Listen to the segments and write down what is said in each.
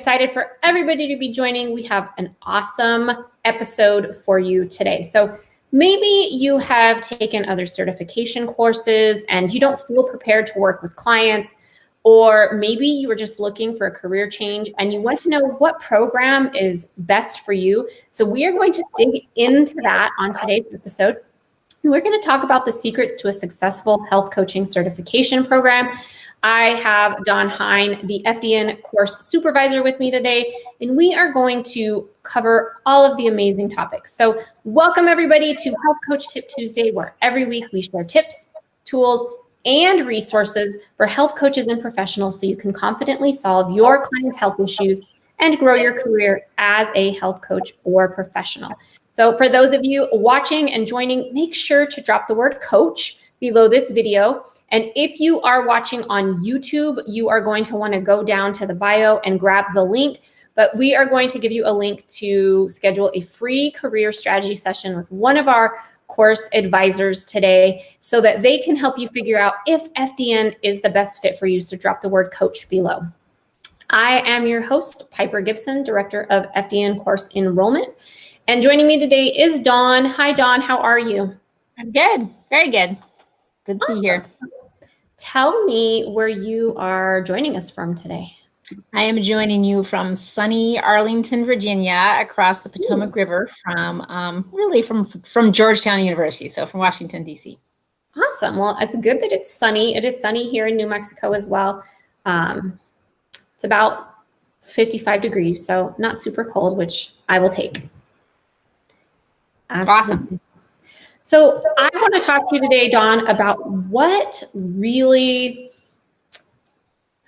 excited for everybody to be joining. We have an awesome episode for you today. So maybe you have taken other certification courses and you don't feel prepared to work with clients, or maybe you were just looking for a career change and you want to know what program is best for you. So we are going to dig into that on today's episode. We're going to talk about the secrets to a successful health coaching certification program. I have Dawn Heyn, the FDN course supervisor, with me today, and we are going to cover all of the amazing topics. So welcome everybody to Health Coach Tip Tuesday, where every week we share tips, tools, and resources for health coaches and professionals so you can confidently solve your clients' health issues and grow your career as a health coach or professional. So for those of you watching and joining, make sure to drop the word coach below this video. And if you are watching on YouTube, you are going to want to go down to the bio and grab the link. But we are going to give you a link to schedule a free career strategy session with one of our course advisors today so that they can help you figure out if FDN is the best fit for you. So drop the word coach below. I am your host, Piper Gibson, Director of FDN Course Enrollment. And joining me today is Dawn. Hi, Dawn. How are you? I'm good. Very good. Good to be here. Tell me where you are joining us from today. I am joining you from sunny Arlington, Virginia, across the Potomac River from Georgetown University, so from Washington, D.C. Awesome. Well, it's good that it's sunny. It is sunny here in New Mexico as well. It's about 55 degrees, so not super cold, which I will take. Absolutely. Awesome. So I want to talk to you today, Dawn, about what really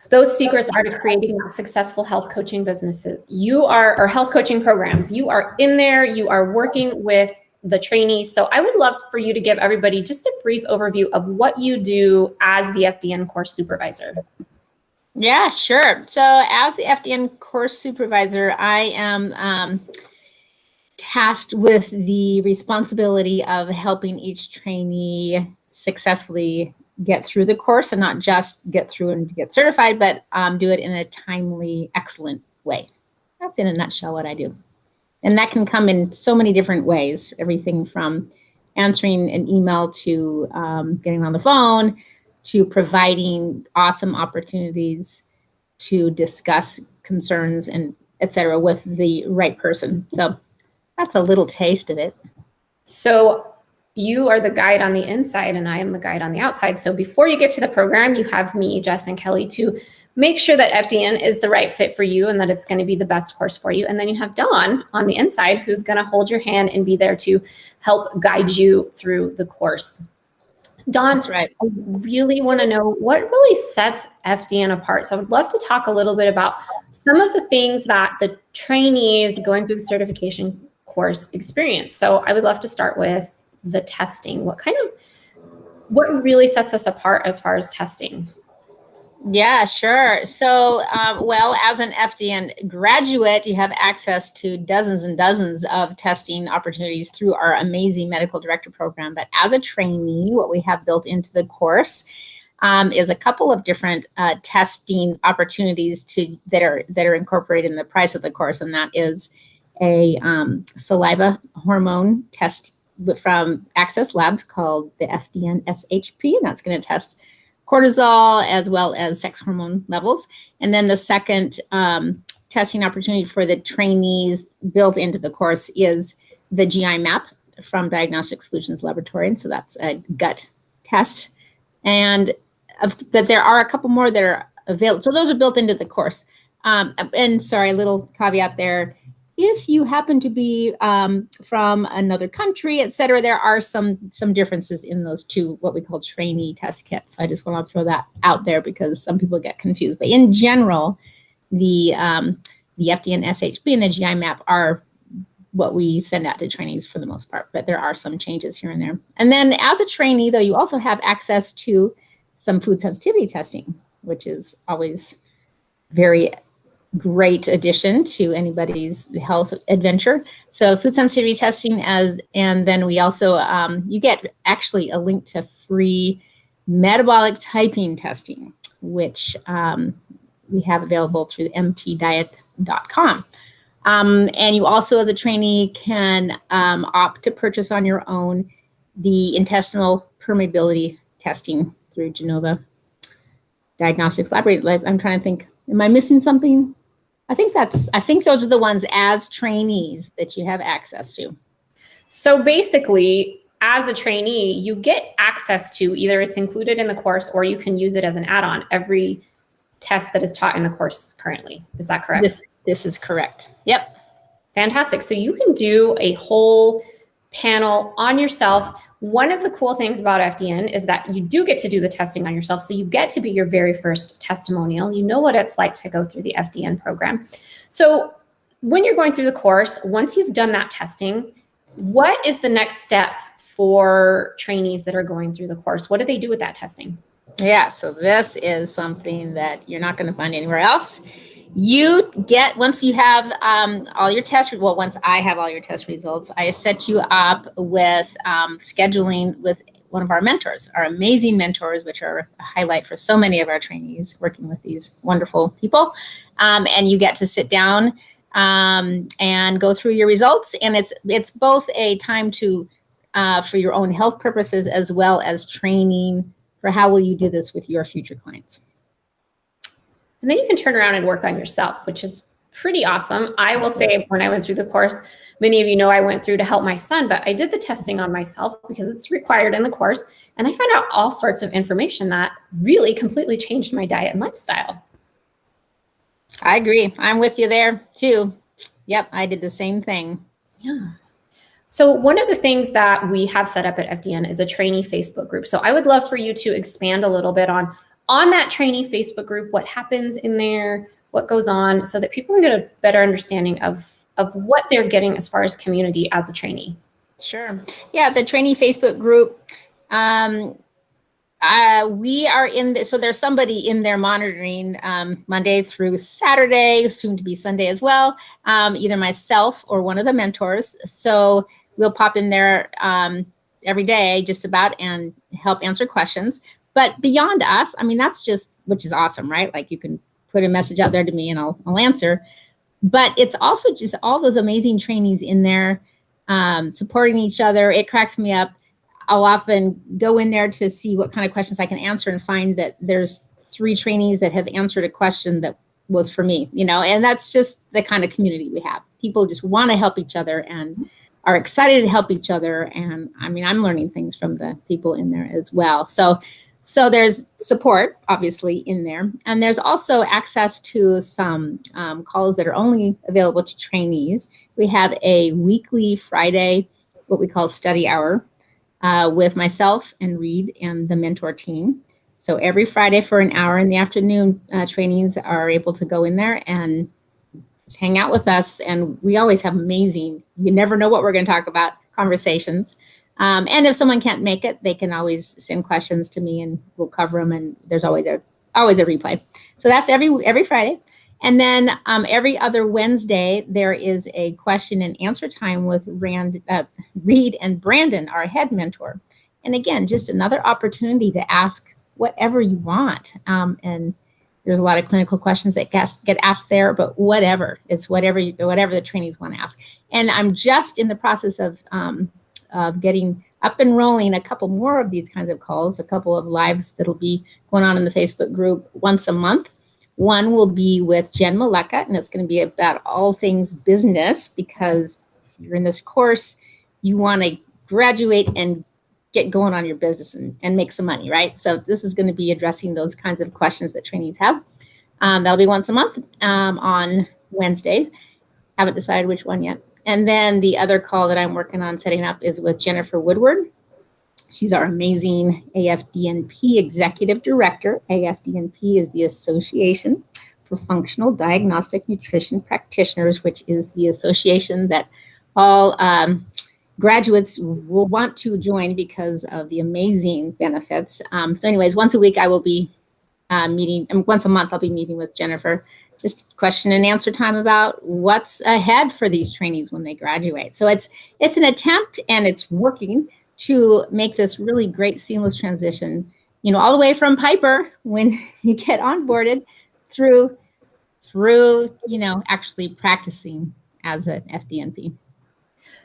those secrets are to creating successful health coaching businesses. Or health coaching programs. You are in there, you are working with the trainees. So I would love for you to give everybody just a brief overview of what you do as the FDN course supervisor. Yeah, sure. So as the FDN course supervisor, I am tasked with the responsibility of helping each trainee successfully get through the course, and not just get through and get certified, but do it in a timely, excellent way. That's in a nutshell what I do. And that can come in so many different ways, everything from answering an email to getting on the phone, to providing awesome opportunities to discuss concerns and et cetera with the right person. So that's a little taste of it. So you are the guide on the inside and I am the guide on the outside. So before you get to the program, you have me, Jess, and Kelly to make sure that FDN is the right fit for you and that it's going to be the best course for you. And then you have Dawn on the inside who's going to hold your hand and be there to help guide you through the course. Dawn, that's right. I really want to know what really sets FDN apart. So I would love to talk a little bit about some of the things that the trainees going through the certification course experience. So I would love to start with the testing. What really sets us apart as far as testing? Yeah, sure. So, well, as an FDN graduate, you have access to dozens and dozens of testing opportunities through our amazing medical director program. But as a trainee, what we have built into the course is a couple of different testing opportunities that are incorporated in the price of the course, and that is a saliva hormone test from Access Labs called the FDN SHP, and that's going to test cortisol as well as sex hormone levels. And then the second testing opportunity for the trainees built into the course is the GI map from Diagnostic Solutions Laboratory. And so that's a gut test. And that there are a couple more that are available. So those are built into the course. And sorry, a little caveat there. If you happen to be from another country, et cetera, there are some differences in those two, what we call trainee test kits. So I just want to throw that out there because some people get confused. But in general, the FDN SHP and the GI map are what we send out to trainees for the most part. But there are some changes here and there. And then as a trainee, though, you also have access to some food sensitivity testing, which is always very great addition to anybody's health adventure. So food sensitivity testing, and then we also, you get actually a link to free metabolic typing testing, which we have available through the MT Diet fdn.com. And you also, as a trainee, can opt to purchase on your own the intestinal permeability testing through Genova Diagnostics Laboratory. I'm trying to think, am I missing something? I think those are the ones as trainees that you have access to. So basically, as a trainee, you get access to either it's included in the course or you can use it as an add-on every test that is taught in the course currently. Is that correct? This is correct. Yep. Fantastic. So you can do a whole panel on yourself. One of the cool things about FDN is that you do get to do the testing on yourself. So you get to be your very first testimonial. You know what it's like to go through the FDN program. So when you're going through the course, once you've done that testing, what is the next step for trainees that are going through the course? What do they do with that testing? Yeah, so this is something that you're not going to find anywhere else. You get, once you have all your test, well, once I have all your test results, I set you up with scheduling with one of our mentors, our amazing mentors, which are a highlight for so many of our trainees working with these wonderful people. And you get to sit down and go through your results. And it's both a time to for your own health purposes as well as training for how will you do this with your future clients. And then you can turn around and work on yourself, which is pretty awesome. I will say when I went through the course, many of you know I went through to help my son, but I did the testing on myself because it's required in the course. And I found out all sorts of information that really completely changed my diet and lifestyle. I agree. I'm with you there too. Yep, I did the same thing. Yeah. So one of the things that we have set up at FDN is a trainee Facebook group. So I would love for you to expand a little bit on that trainee Facebook group, what happens in there, what goes on, so that people can get a better understanding of what they're getting as far as community as a trainee. Sure. Yeah, the trainee Facebook group, we are in, so there's somebody in there monitoring Monday through Saturday, soon to be Sunday as well, either myself or one of the mentors. So we'll pop in there every day just about and help answer questions. But beyond us, I mean, that's just, which is awesome, right? Like you can put a message out there to me and I'll answer. But it's also just all those amazing trainees in there supporting each other. It cracks me up. I'll often go in there to see what kind of questions I can answer and find that there's 3 trainees that have answered a question that was for me, you know, and that's just the kind of community we have. People just want to help each other and are excited to help each other. And I mean, I'm learning things from the people in there as well. So there's support, obviously, in there. And there's also access to some calls that are only available to trainees. We have a weekly Friday, what we call study hour, with myself and Reed and the mentor team. So every Friday for an hour in the afternoon, trainees are able to go in there and just hang out with us. And we always have amazing, you never know what we're going to talk about, conversations. And if someone can't make it, they can always send questions to me and we'll cover them. And there's always a replay. So that's every Friday. And then every other Wednesday, there is a question and answer time with Reed and Brandon, our head mentor. And again, just another opportunity to ask whatever you want. And there's a lot of clinical questions that get asked there, but whatever. It's whatever the trainees want to ask. And I'm just in the process of getting up and rolling a couple more of these kinds of calls, a couple of lives that'll be going on in the Facebook group once a month. One will be with Jen Maleka, and it's going to be about all things business, because if you're in this course, you want to graduate and get going on your business and make some money, right? So this is going to be addressing those kinds of questions that trainees have. That'll be once a month on Wednesdays. Haven't decided which one yet. And then the other call that I'm working on setting up is with Jennifer Woodward. She's our amazing AFDNP Executive Director. AFDNP is the Association for Functional Diagnostic Nutrition Practitioners, which is the association that all graduates will want to join because of the amazing benefits. So anyways, once a week I will be meeting, and once a month I'll be meeting with Jennifer. Just question and answer time about what's ahead for these trainees when they graduate. So it's an attempt, and it's working to make this really great seamless transition, you know, all the way from Piper when you get onboarded through through, actually practicing as an FDNP.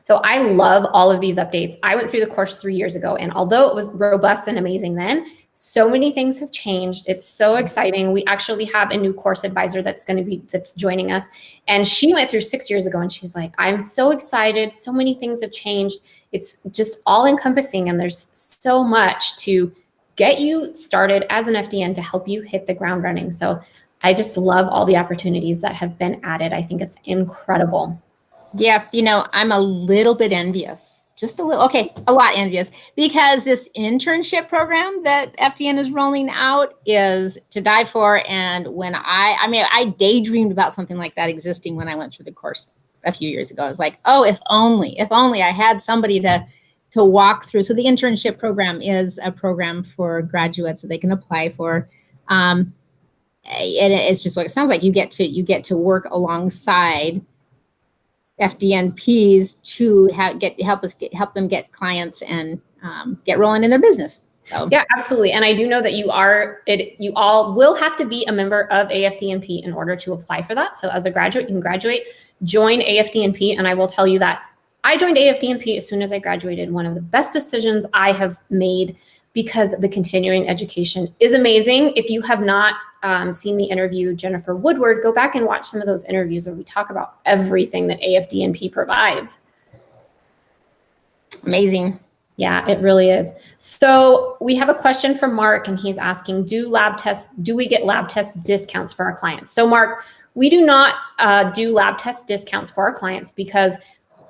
So I love all of these updates. I went through the course 3 years ago, and although it was robust and amazing then, so many things have changed. It's so exciting. We actually have a new course advisor that's joining us. And she went through 6 years ago, and she's like, I'm so excited. So many things have changed. It's just all encompassing, and there's so much to get you started as an FDN to help you hit the ground running. So I just love all the opportunities that have been added. I think it's incredible. Yeah, I'm a little bit envious, just a little, okay, a lot envious, because this internship program that FDN is rolling out is to die for. And when I daydreamed about something like that existing when I went through the course a few years ago. I was like, oh, if only I had somebody to walk through. So the internship program is a program for graduates that they can apply for. And it's just what it sounds like. You get to work alongside FDNPs to help them get clients and get rolling in their business. So. Yeah, absolutely. And I do know that you all will have to be a member of AFDNP in order to apply for that. So as a graduate, you can graduate, join AFDNP. And I will tell you that I joined AFDNP as soon as I graduated. One of the best decisions I have made, because the continuing education is amazing. If you have not seen me interview Jennifer Woodward, go back and watch some of those interviews where we talk about everything that AFDNP provides. Amazing. Yeah, it really is. So we have a question from Mark, and he's asking, do we get lab test discounts for our clients? So Mark, we do not do lab test discounts for our clients, because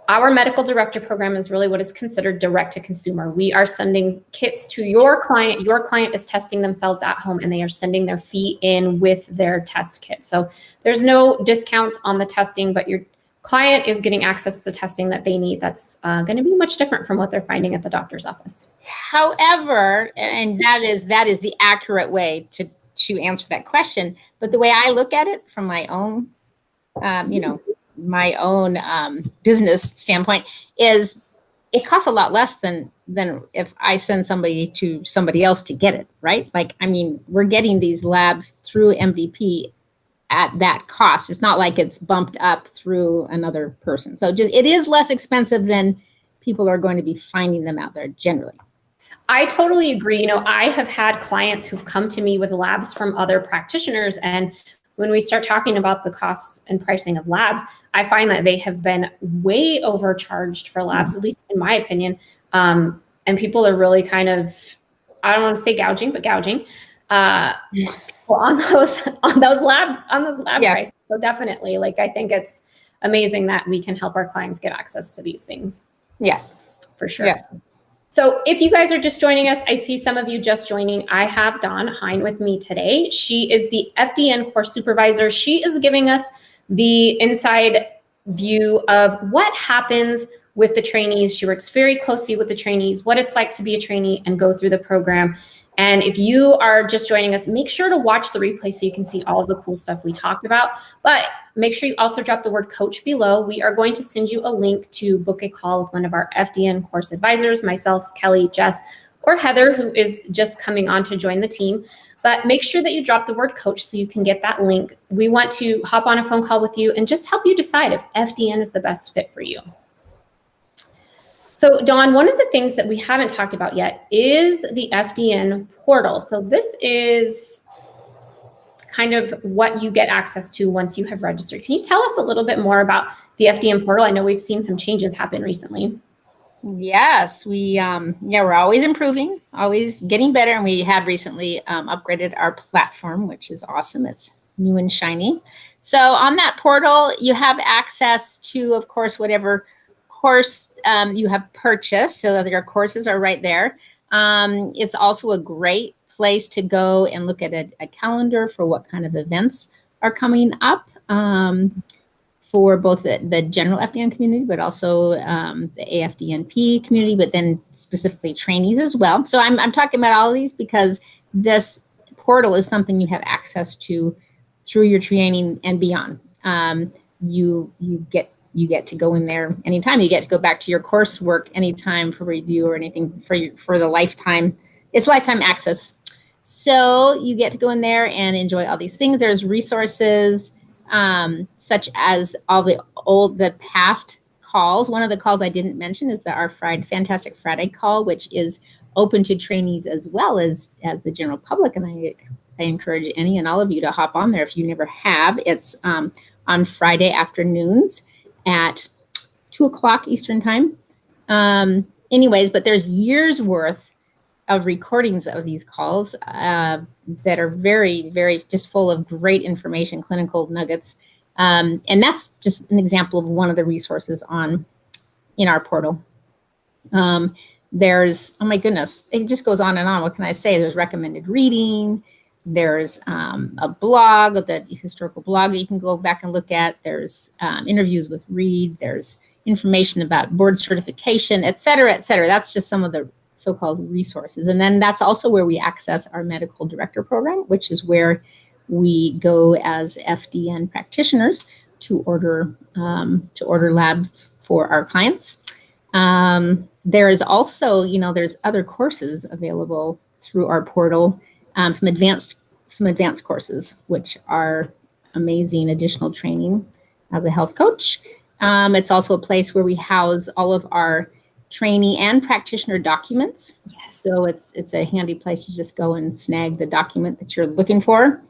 our medical director program is really what is considered direct to consumer. We are sending kits to your client. Your client is testing themselves at home, and they are sending their fee in with their test kit. So there's no discounts on the testing, but your client is getting access to testing that they need. That's going to be much different from what they're finding at the doctor's office. However, and that is the accurate way to answer that question. But the way I look at it from my own, my own business standpoint, is it costs a lot less than if I send somebody to somebody else to get it, right? Like, we're getting these labs through MVP at that cost. It's not like it's bumped up through another person. So it is less expensive than people are going to be finding them out there generally. I totally agree. I have had clients who've come to me with labs from other practitioners, and when we start talking about the cost and pricing of labs, I find that they have been way overcharged for labs, at least in my opinion. And people are really kind of, I don't want to say gouging, but gouging on those lab Yeah. prices. So definitely, I think it's amazing that we can help our clients get access to these things. Yeah, for sure. Yeah. So if you guys are just joining us, I see some of you just joining. I have Dawn Heyn with me today. She is the FDN course supervisor. She is giving us the inside view of what happens with the trainees. She works very closely with the trainees, what it's like to be a trainee and go through the program. And if you are just joining us, make sure to watch the replay so you can see all of the cool stuff we talked about. But make sure you also drop the word coach below. We are going to send you a link to book a call with one of our FDN course advisors, myself, Kelly, Jess, or Heather, who is just coming on to join the team. But make sure that you drop the word coach so you can get that link. We want to hop on a phone call with you and just help you decide if FDN is the best fit for you. So Dawn, one of the things that we haven't talked about yet is the FDN portal. So this is kind of what you get access to once you have registered. Can you tell us a little bit more about the FDN portal? I know we've seen some changes happen recently. Yes, we're always improving, always getting better. And we have recently upgraded our platform, which is awesome. It's new and shiny. So on that portal, you have access to, of course, whatever course you have purchased, so that your courses are right there. It's also a great place to go and look at a calendar for what kind of events are coming up for both the general FDN community, but also the AFDNP community, but then specifically trainees as well. So I'm talking about all of these because this portal is something you have access to through your training and beyond. You get to go in there anytime. You get to go back to your coursework anytime for review or anything for the lifetime. It's lifetime access. So you get to go in there and enjoy all these things. There's resources such as all the past calls. One of the calls I didn't mention is our Fantastic Friday call, which is open to trainees as well as the general public. And I encourage any and all of you to hop on there if you never have. It's on Friday afternoons at 2:00 Eastern time. Anyways, but there's years worth of recordings of these calls that are very, very just full of great information, clinical nuggets. And that's just an example of one of the resources in our portal. There's, oh my goodness, it just goes on and on. What can I say? There's recommended reading. There's a blog, the historical blog that you can go back and look at. There's interviews with Reed. There's information about board certification, et cetera, et cetera. That's just some of the so-called resources. And then that's also where we access our medical director program, which is where we go as FDN practitioners to order labs for our clients. There is also, there's other courses available through our portal, some advanced courses, which are amazing additional training as a health coach. It's also a place where we house all of our trainee and practitioner documents. Yes. So it's a handy place to just go and snag the document that you're looking for.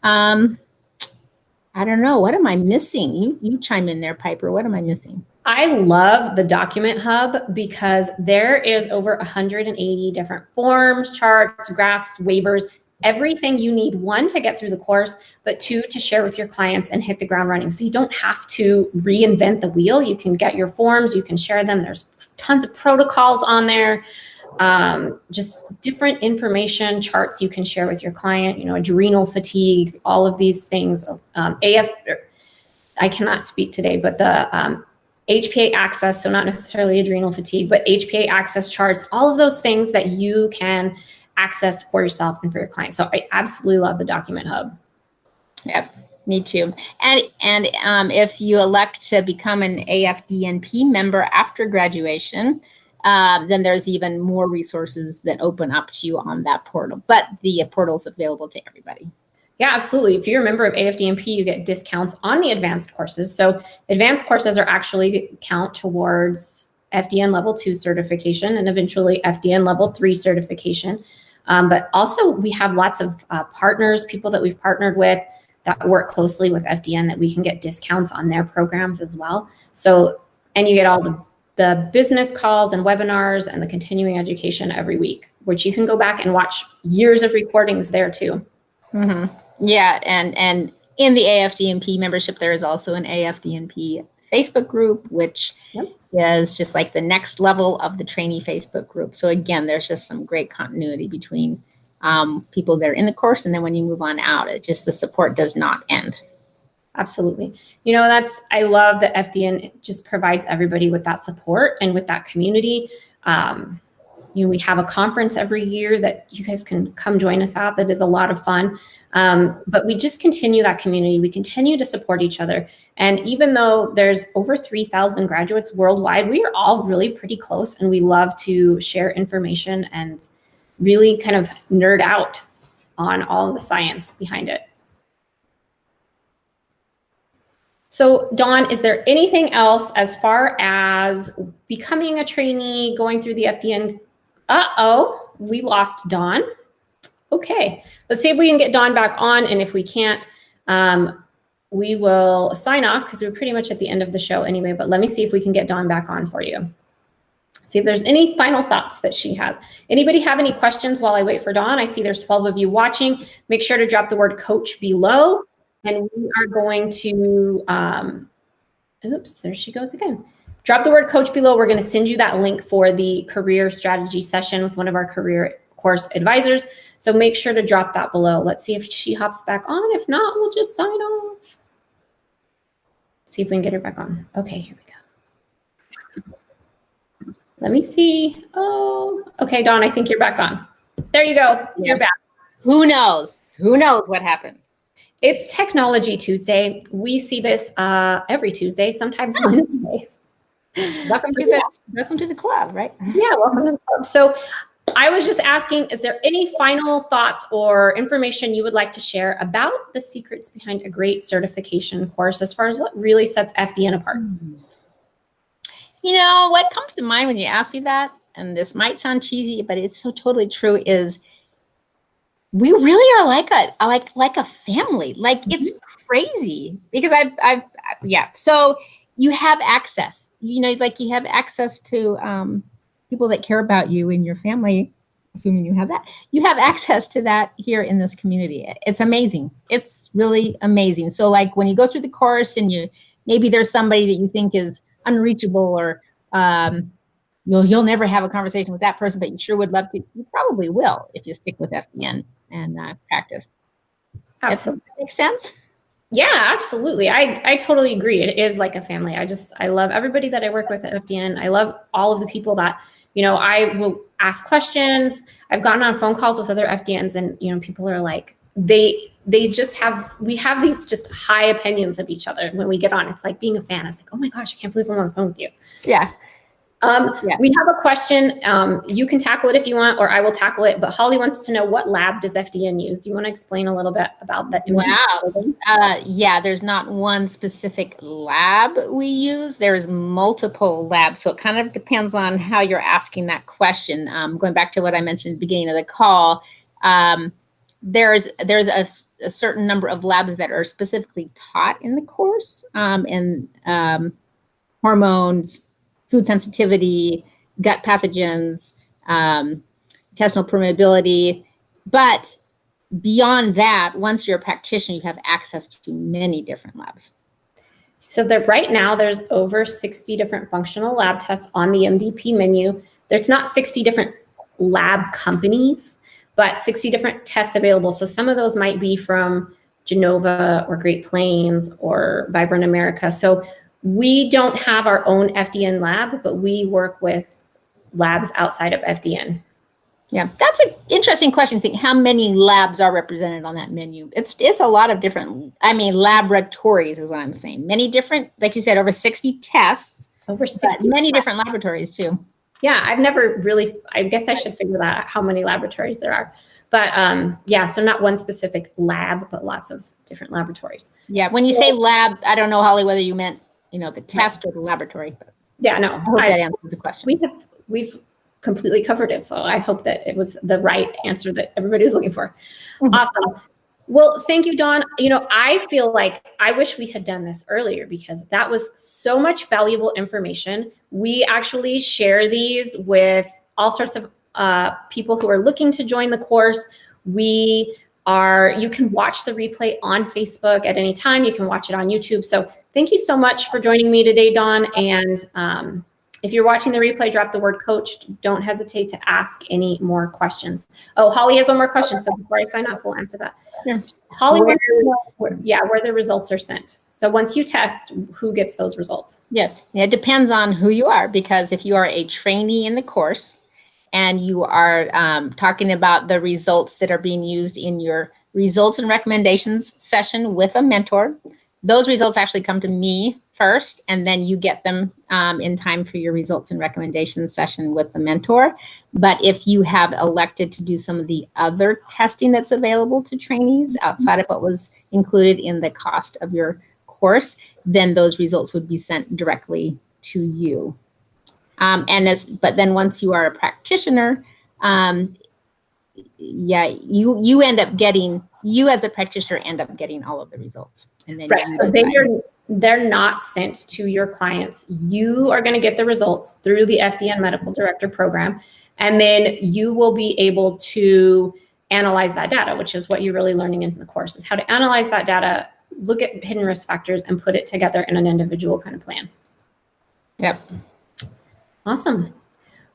I don't know. What am I missing? You chime in there, Piper. What am I missing? I love the document hub because there is over 180 different forms, charts, graphs, waivers, everything you need, one, to get through the course, but two, to share with your clients and hit the ground running. So you don't have to reinvent the wheel. You can get your forms, you can share them. There's tons of protocols on there, just different information, charts you can share with your client, adrenal fatigue, all of these things. I cannot speak today, but the HPA access, so not necessarily adrenal fatigue, but HPA access charts, all of those things that you can access for yourself and for your clients. So I absolutely love the document hub. Yep, me too. And if you elect to become an AFDNP member after graduation, then there's even more resources that open up to you on that portal. But the portal is available to everybody. Yeah, absolutely. If you're a member of AFDNP, you get discounts on the advanced courses. So advanced courses are actually count towards FDN level 2 certification and eventually FDN level 3 certification. But also we have lots of partners, people that we've partnered with that work closely with FDN that we can get discounts on their programs as well. So, and you get all the business calls and webinars and the continuing education every week, which you can go back and watch years of recordings there too. Mm-hmm. Yeah, and in the AFDNP membership, there is also an AFDNP Facebook group, which is just like the next level of the trainee Facebook group. So again, there's just some great continuity between people that are in the course, and then when you move on out, the support does not end. Absolutely. I love that FDN just provides everybody with that support and with that community. We have a conference every year that you guys can come join us at. That is a lot of fun. But we just continue that community. We continue to support each other. And even though there's over 3,000 graduates worldwide, we are all really pretty close, and we love to share information and really kind of nerd out on all of the science behind it. So Dawn, is there anything else as far as becoming a trainee, going through the FDN? Uh-oh, we lost Dawn. Okay, let's see if we can get Dawn back on. And if we can't, we will sign off because we're pretty much at the end of the show anyway, but let me see if we can get Dawn back on for you. See if there's any final thoughts that she has. Anybody have any questions while I wait for Dawn? I see there's 12 of you watching. Make sure to drop the word coach below. And we are going to, oops, there she goes again. Drop the word coach below. We're going to send you that link for the career strategy session with one of our career course advisors. So make sure to drop that below. Let's see if she hops back on. If not, we'll just sign off. See if we can get her back on. Okay, here we go. Let me see. Oh, okay, Dawn, I think you're back on. There you go. Yeah. You're back. Who knows? Who knows what happened? It's Technology Tuesday. We see this every Tuesday, sometimes Wednesdays. Welcome to the club, right? Yeah, welcome to the club. So I was just asking, is there any final thoughts or information you would like to share about the secrets behind a great certification course as far as what really sets FDN apart? You know, what comes to mind when you ask me that, and this might sound cheesy, but it's so totally true, is we really are like a family. Like, it's crazy because yeah. So you have access, you know, like you have access to people that care about you in your family, assuming you have that. You have access to that here in this community. It's amazing. It's really amazing. So like when you go through the course and maybe there's somebody that you think is unreachable, or you'll never have a conversation with that person, but you sure would love to. You probably will if you stick with FDN and practice. Absolutely. Does that make sense? Yeah, absolutely. I totally agree. It is like a family. I love everybody that I work with at FDN. I love all of the people that, you know, I will ask questions. I've gotten on phone calls with other FDNs, and, you know, people are like, we have these just high opinions of each other when we get on. It's like being a fan. It's like, oh my gosh, I can't believe I'm on the phone with you. Yeah. We have a question. You can tackle it if you want, or I will tackle it. But Holly wants to know, what lab does FDN use? Do you want to explain a little bit about that? Wow. Yeah, there's not one specific lab we use. There's multiple labs. So it kind of depends on how you're asking that question. Going back to what I mentioned at the beginning of the call, there's a certain number of labs that are specifically taught in the course, and hormones, food sensitivity, gut pathogens, intestinal permeability. But beyond that, once you're a practitioner, you have access to many different labs. So right now there's over 60 different functional lab tests on the MDP menu. There's not 60 different lab companies, but 60 different tests available. So some of those might be from Genova or Great Plains or Vibrant America. So we don't have our own FDN lab, but we work with labs outside of FDN. Yeah, that's an interesting question. Think how many labs are represented on that menu. It's a lot of different, laboratories is what I'm saying. Many different, like you said, over 60 tests. Over 60. Many different laboratories too. Yeah, I've never really, I guess I should figure that out, how many laboratories there are. But yeah, so not one specific lab, but lots of different laboratories. Yeah, when you say lab, I don't know, Holly, whether you meant, you know, the test or the laboratory. But yeah, no. I hope that answers the question. We've completely covered it. So I hope that it was the right answer that everybody was looking for. Awesome. Well, thank you, Dawn. You know, I feel like I wish we had done this earlier because that was so much valuable information. We actually share these with all sorts of people who are looking to join the course. You can watch the replay on Facebook at any time. You can watch it on YouTube. So thank you so much for joining me today, Dawn. And if you're watching the replay, drop the word coach. Don't hesitate to ask any more questions. Oh, Holly has one more question. So before I sign off, we'll answer that. Yeah. Holly wants to know where the results are sent. So once you test, who gets those results? Yeah, it depends on who you are, because if you are a trainee in the course and you are talking about the results that are being used in your results and recommendations session with a mentor, those results actually come to me first, and then you get them in time for your results and recommendations session with the mentor. But if you have elected to do some of the other testing that's available to trainees outside of what was included in the cost of your course, then those results would be sent directly to you. But then once you are a practitioner, you end up getting, you as a practitioner end up getting all of the results. And then right. So they're not sent to your clients. You are going to get the results through the FDN Medical Director Program. And then you will be able to analyze that data, which is what you're really learning in the course, is how to analyze that data, look at hidden risk factors, and put it together in an individual kind of plan. Yep. Awesome.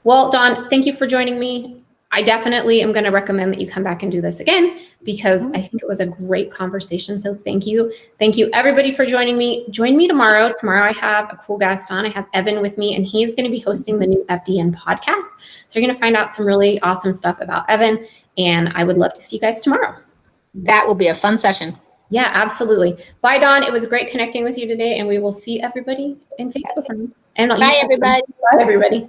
Well, Dawn, thank you for joining me. I definitely am going to recommend that you come back and do this again because I think it was a great conversation. So thank you. Thank you, everybody, for joining me. Join me tomorrow. Tomorrow I have a cool guest on. I have Evan with me, and he's going to be hosting the new FDN podcast. So you're going to find out some really awesome stuff about Evan, and I would love to see you guys tomorrow. That will be a fun session. Yeah, absolutely. Bye, Dawn. It was great connecting with you today, and we will see everybody in Facebook. And Bye, everybody. Bye, everybody.